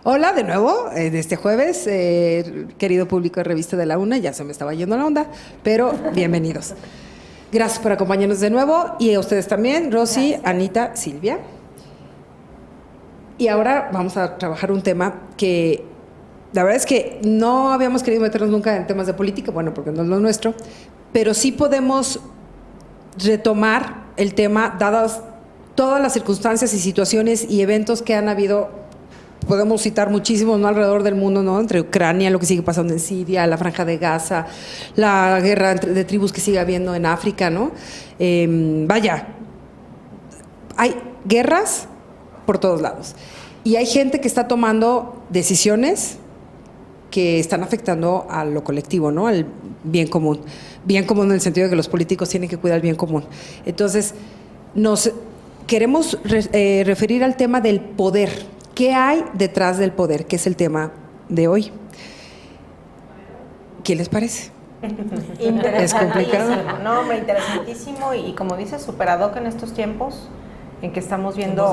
Hola de nuevo, de este jueves, querido público de Revista de la Una, ya se me estaba yendo la onda, pero bienvenidos. Gracias por acompañarnos de nuevo y a ustedes también, Rosy, gracias. Anita, Silvia. Y ahora vamos a trabajar un tema que la verdad es que no habíamos querido meternos nunca en temas de política, bueno, porque no es lo nuestro, pero sí podemos retomar el tema dadas todas las circunstancias y situaciones y eventos que han habido. Podemos citar muchísimos, ¿no?, alrededor del mundo, ¿no? Entre Ucrania, lo que sigue pasando en Siria, la Franja de Gaza, la guerra de tribus que sigue habiendo en África, ¿no? Vaya, hay guerras por todos lados. Y hay gente que está tomando decisiones que están afectando a lo colectivo, ¿no?, al bien común. Bien común en el sentido de que los políticos tienen que cuidar el bien común. Entonces, nos queremos referir al tema del poder. ¿Qué hay detrás del poder? Que es el tema de hoy. ¿Qué les parece? Es complicado. No, hombre, interesantísimo y como dices, súper ad hoc en estos tiempos en que estamos viendo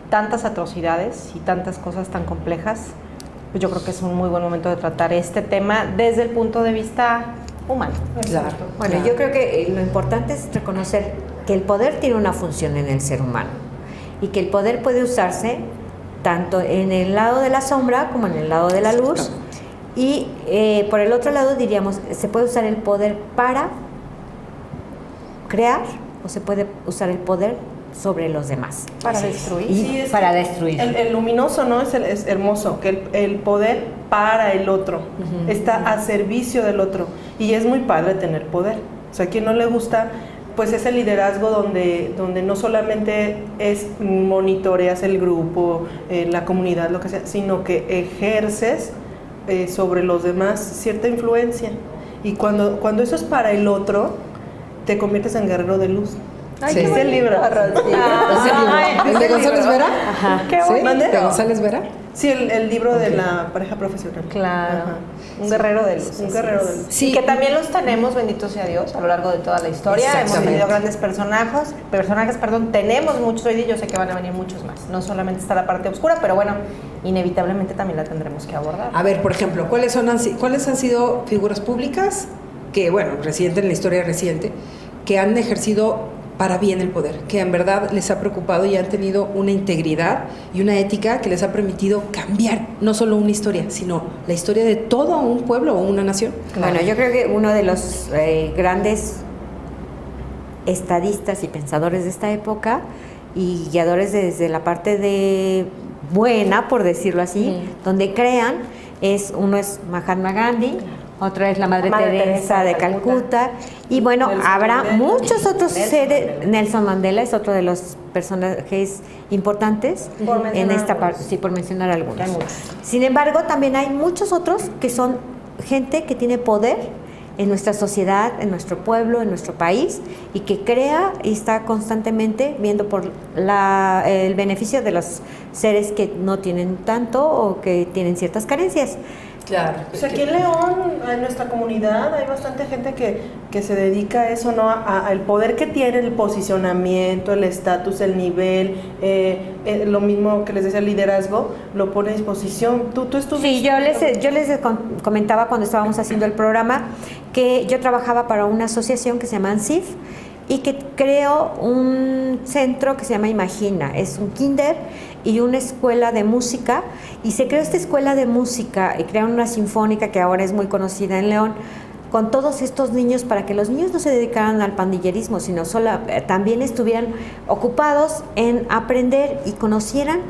tantas atrocidades y tantas cosas tan complejas. Pues yo creo que es un muy buen momento de tratar este tema desde el punto de vista humano. Claro. Bueno, claro. Yo creo que lo importante es reconocer que el poder tiene una función en el ser humano y que el poder puede usarse tanto en el lado de la sombra como en el lado de la luz. Y por el otro lado diríamos, se puede usar el poder para crear o se puede usar el poder sobre los demás. Para destruir. Sí, para destruir. El luminoso, ¿no? Es hermoso, que el poder para el otro, está a servicio del otro. Y es muy padre tener poder. O sea, a quien no le gusta, pues ese liderazgo donde no solamente es monitoreas el grupo, la comunidad, lo que sea, sino que ejerces sobre los demás cierta influencia. Y cuando eso es para el otro, te conviertes en guerrero de luz. Ay, sí. ¿Es el libro? ¿El de González Vera? Ajá. ¿Qué bonito? ¿De González Vera? Sí, el libro de la pareja profesional. Claro. Ajá. Un guerrero de luz. Un guerrero de luz. Sí. Y que también los tenemos, bendito sea Dios, a lo largo de toda la historia. Hemos tenido grandes personajes, tenemos muchos hoy y yo sé que van a venir muchos más. No solamente está la parte oscura, pero bueno, inevitablemente también la tendremos que abordar. A ver, por ejemplo, ¿cuáles han sido figuras públicas que, bueno, reciente en la historia reciente, que han ejercido para bien el poder, que en verdad les ha preocupado y han tenido una integridad y una ética que les ha permitido cambiar no solo una historia, sino la historia de todo un pueblo o una nación? Claro. Bueno, yo creo que uno de los grandes estadistas y pensadores de esta época y guiadores desde la parte de buena, por decirlo así, donde crean, uno es Mahatma Gandhi, otra es la Madre Teresa de Calcuta, y bueno, habrá muchos otros seres. Nelson Mandela es otro de los personajes importantes en esta parte, sí, por mencionar algunos. Sin embargo, también hay muchos otros que son gente que tiene poder en nuestra sociedad, en nuestro pueblo, en nuestro país, y que crea y está constantemente viendo por el beneficio de los seres que no tienen tanto o que tienen ciertas carencias. Claro. Pues aquí en León, en nuestra comunidad, hay bastante gente que se dedica a eso, ¿no? Al poder que tiene, el posicionamiento, el estatus, el nivel, lo mismo que les decía, el liderazgo, lo pone a disposición. ¿Tú estuviste? Sí, yo les comentaba cuando estábamos haciendo el programa que yo trabajaba para una asociación que se llama ANSIF y que creó un centro que se llama Imagina, es un kinder y una escuela de música, y se creó esta escuela de música y crearon una sinfónica que ahora es muy conocida en León, con todos estos niños, para que los niños no se dedicaran al pandillerismo, sino también estuvieran ocupados en aprender y conocieran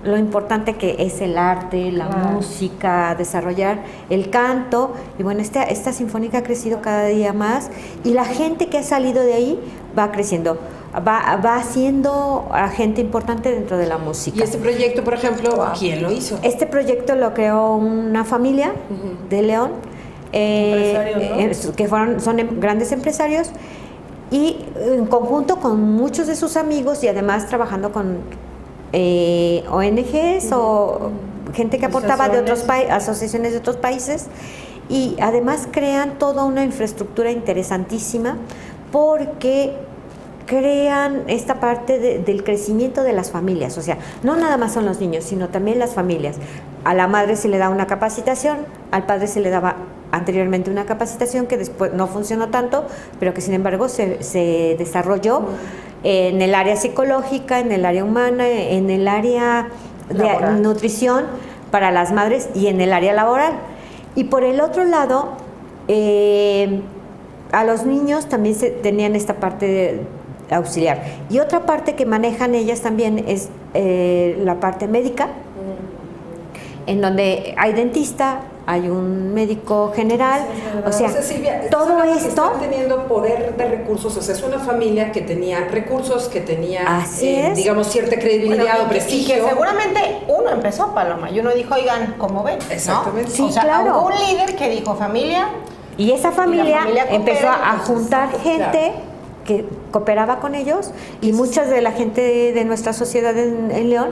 lo importante que es el arte, la música, desarrollar el canto. Y bueno, esta sinfónica ha crecido cada día más y la gente que ha salido de ahí va creciendo, va haciendo a gente importante dentro de la música. Y este proyecto, por ejemplo, ¿quién lo hizo? Este proyecto lo creó una familia de León, ¿no? Que son grandes empresarios, y en conjunto con muchos de sus amigos y además trabajando con ONGs o gente que aportaba de otros asociaciones de otros países, y además crean toda una infraestructura interesantísima porque crean esta parte del crecimiento de las familias. O sea, no nada más son los niños, sino también las familias. A la madre se le da una capacitación, al padre se le daba anteriormente una capacitación que después no funcionó tanto, pero que sin embargo se desarrolló en el área psicológica, en el área humana, en el área de nutrición para las madres y en el área laboral. Y por el otro lado, a los niños también se tenían esta parte auxiliar. Y otra parte que manejan ellas también es la parte médica, en donde hay dentista, hay un médico general, o sea, Silvia, todo esto... Están teniendo poder de recursos, o sea, es una familia que tenía recursos, que tenía, digamos, cierta credibilidad o prestigio. Y que seguramente uno empezó, Paloma, y uno dijo, oigan, ¿cómo ven? Exactamente. ¿No? Sí, o sea, claro. hubo un líder que dijo, familia... Y esa familia, empezó a entonces, juntar gente que cooperaba con ellos y muchas de la gente de nuestra sociedad en León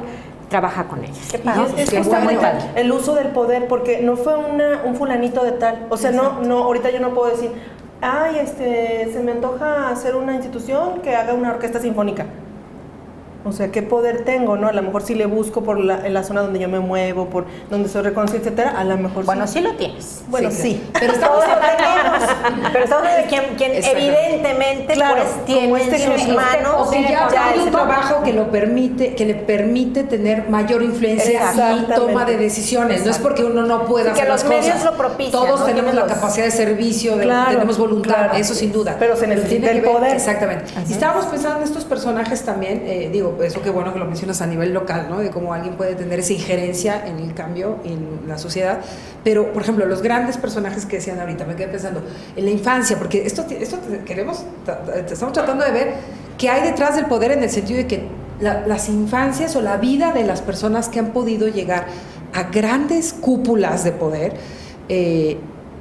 trabaja con ellos. Qué padre. Y es justamente el uso del poder, porque no fue un fulanito de tal. O sea, no, ahorita yo no puedo decir, ay, se me antoja hacer una institución que haga una orquesta sinfónica. O sea, ¿qué poder tengo, no? A lo mejor si le busco por en la zona donde yo me muevo, por donde soy reconocido, etcétera, a lo mejor bueno, sí lo tienes. Bueno, sí. Pero estamos hablando, pero estamos de quien evidentemente claro, pues tiene en sus manos. O que ya hay un trabajo que le permite tener mayor influencia y toma de decisiones. No es porque uno no pueda hacer las cosas. Que los medios lo propician. Todos tenemos la capacidad de servicio, tenemos voluntad, eso sin duda. Pero se necesita el poder. Exactamente. Y estábamos pensando en estos personajes también, digo, eso qué bueno que lo mencionas a nivel local, ¿no? De cómo alguien puede tener esa injerencia en el cambio en la sociedad. Pero, por ejemplo, los grandes personajes que decían ahorita, me quedé pensando en la infancia, porque esto estamos tratando de ver qué hay detrás del poder en el sentido de que las infancias o la vida de las personas que han podido llegar a grandes cúpulas de poder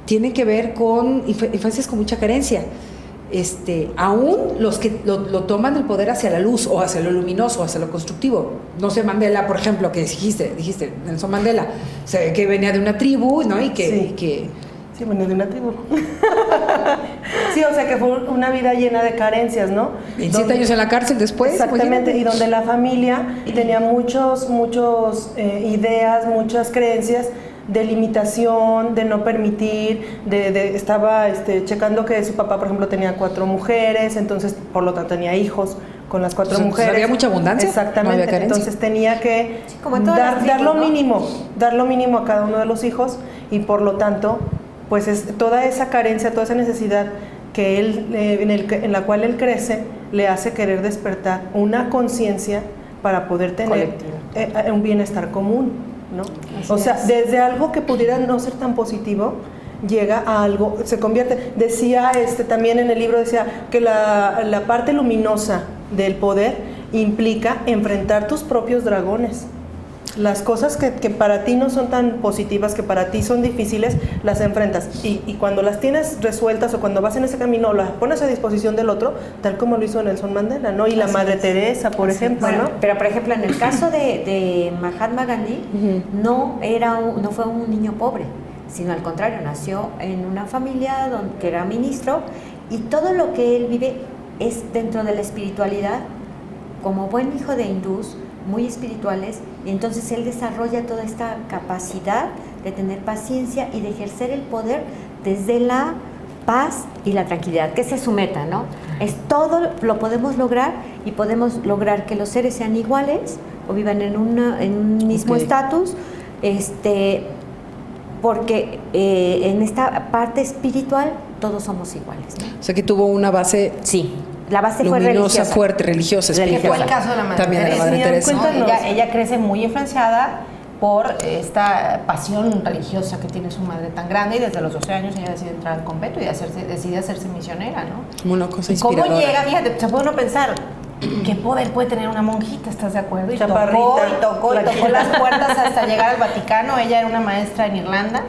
tienen que ver con infancias con mucha carencia. Aún los que lo toman el poder hacia la luz o hacia lo luminoso, hacia lo constructivo. No sé, Mandela, por ejemplo, que dijiste Nelson Mandela, o sea, que venía de una tribu, ¿no? Sí, venía de una tribu. Sí, o sea, que fue una vida llena de carencias, ¿no? 27 años en la cárcel después. Exactamente, y donde la familia tenía muchos ideas, muchas creencias de limitación, de no permitir, estaba checando que su papá, por ejemplo, tenía 4 mujeres, entonces, por lo tanto, tenía hijos con las 4 mujeres. Había mucha abundancia. Exactamente, no había entonces tenía que dar lo mínimo a cada uno de los hijos y, por lo tanto, pues toda esa carencia, toda esa necesidad que él, en la cual él crece, le hace querer despertar una conciencia para poder tener un bienestar común, ¿no? O sea, desde algo que pudiera no ser tan positivo, llega a algo, se convierte. Decía también en el libro, decía que la parte luminosa del poder implica enfrentar tus propios dragones. Las cosas que para ti no son tan positivas, que para ti son difíciles, las enfrentas. Y cuando las tienes resueltas o cuando vas en ese camino, las pones a disposición del otro, tal como lo hizo Nelson Mandela, ¿no? Y la Madre Teresa, por ejemplo, bueno, ¿no? Pero, por ejemplo, en el caso de Mahatma Gandhi, no fue un niño pobre, sino al contrario, nació en una familia que era ministro, y todo lo que él vive es dentro de la espiritualidad, como buen hijo de hindús, muy espirituales, y entonces él desarrolla toda esta capacidad de tener paciencia y de ejercer el poder desde la paz y la tranquilidad, que esa es su meta, ¿no? Es todo lo podemos lograr, y podemos lograr que los seres sean iguales o vivan en un mismo estatus, porque en esta parte espiritual todos somos iguales, ¿no? O sea, que tuvo una base... Sí. La base luminosa, fue religiosa. fuerte, religiosa, espiritual. Que fue el caso de la Madre También Teresa. de la Madre Teresa. ¿No? Ella crece muy influenciada por esta pasión religiosa que tiene su madre tan grande, y desde los 12 años ella decide entrar al convento y decide hacerse misionera, ¿no? Como una cosa inspiradora. ¿Cómo llega? Fíjate, se puede uno pensar, ¿qué poder puede tener una monjita? ¿Estás de acuerdo? Y tocó las puertas hasta llegar al Vaticano. Ella era una maestra en Irlanda.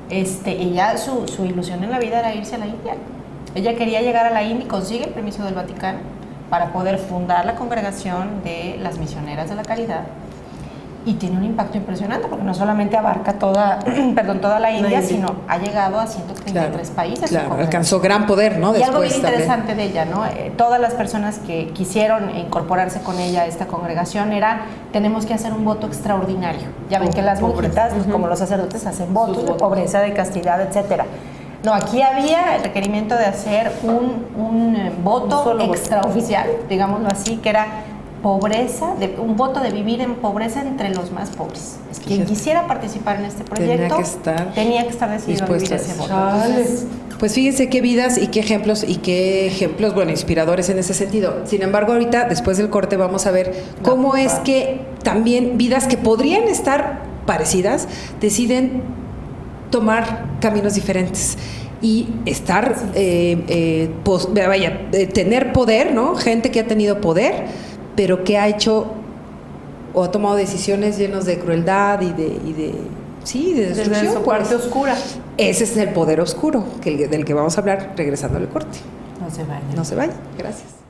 Ella, su ilusión en la vida era irse a la India. Ella quería llegar a la India y consigue el permiso del Vaticano para poder fundar la congregación de las misioneras de la caridad. y tiene un impacto impresionante porque no solamente abarca toda, toda la India, sino ha llegado a 133 países. Claro, alcanzó gran poder, ¿no? Y algo bien interesante de ella, ¿no? Todas las personas que quisieron incorporarse con ella a esta congregación tenemos que hacer un voto extraordinario. Ya ven que las monjitas, como los sacerdotes, hacen votos de pobreza, de castidad, etcétera. No, aquí había el requerimiento de hacer un voto extraoficial, digámoslo así, que era pobreza, un voto de vivir en pobreza entre los más pobres. Quien quisiera participar en este proyecto tenía que estar decidido a vivir ese voto. Entonces, pues fíjense qué vidas y qué ejemplos, bueno, inspiradores en ese sentido. Sin embargo, ahorita, después del corte, vamos a ver cómo es que también vidas que podrían estar parecidas deciden tomar caminos diferentes y estar, tener poder, ¿no? Gente que ha tenido poder, pero que ha hecho o ha tomado decisiones llenas de crueldad y de destrucción. Desde su parte oscura. Ese es el poder oscuro del que vamos a hablar regresando al corte. no se vayan. No se vayan. Gracias.